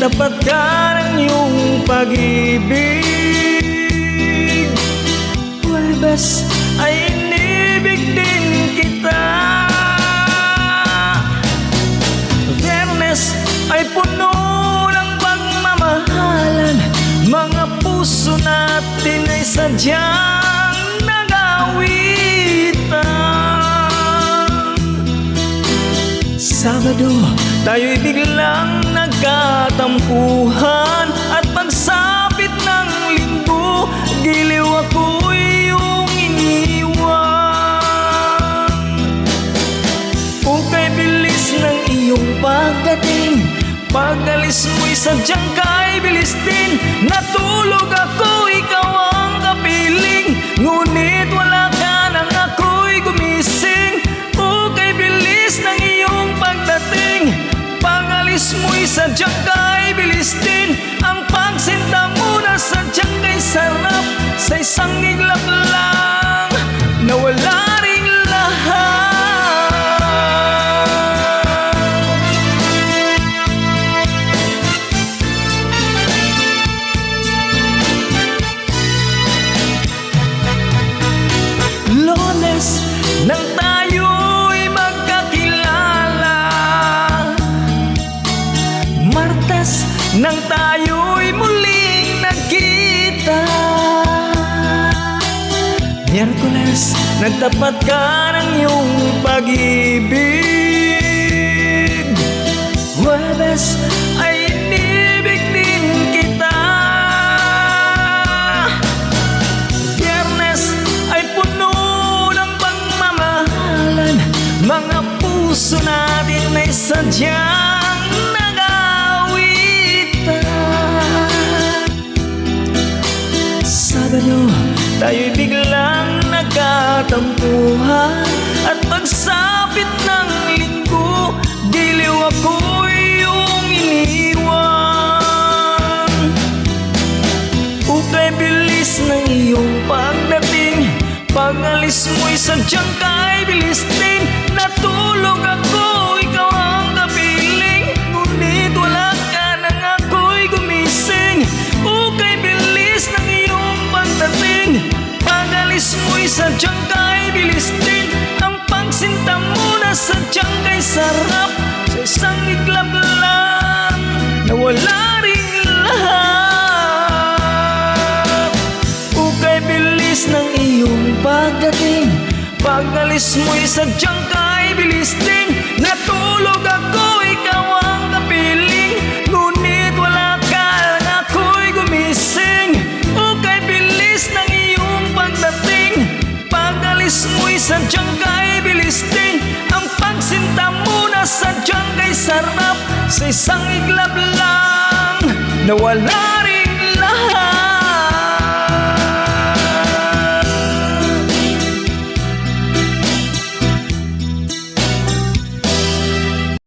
nagtapat ka ng iyong pag-ibig. Huwebes ay inibig din kita. Biyernes ay puno ng pagmamahalan. Mga puso natin ay sadyang nag-awitan. Sabado, tayo'y biglang nagkatampuhan. At pagsapit ng linggo, giliw ako'y iyong iniwan. Kay bilis ng iyong pagdating, pag-alis mo'y sadyang kay bilis din. Natulog ako, ikaw ang kapiling, ngunit wala ka nang ako'y gumising. Kay bilis ng iyong pagdating, pag-alis mo'y sadyang kay bilis din. Ang pagsinta mo na sadyang kay sarap, sa isang iglap lang nawala ring lahat. Lunes nang tayo'y magkakilala, Martes nang tayo'y muling nagkita, Miyerkules nagtapat ka ng iyong pag-ibig. Huwebes ay inibig din kita. Biyernes ay puno ng pagmamahalan. Mga puso natin ay sadyang nag-awitan. Sabado, tayo'y biglang nagkatampuhan. At pagsapit ng linggo, giliw ako'y iyong iniwan. Kay bilis ng iyong pagdating, pag-alis mo'y sadyang kay bilis din. Natulog ako, ikaw ang kapiling, ngunit wala ka nang ako'y gumising. Kay bilis ng iyong pagdating, pag-alis mo'y sadyang kay bilis din. Ang pagsinta mo na sadyang kay sarap, sa isang iglap lang nawala ring lahat. Kay bilis ng iyong pagdating, pag-alis mo'y sadyang kay bilis din. Natulog ako, ikaw ang kapiling, ngunit wala ka nang ako'y gumising. Kay bilis ng iyong pagdating, pag-alis mo'y sadyang kay bilis din. Ang pagsinta mo na sadyang kay sarap, sa isang iglap lang nawala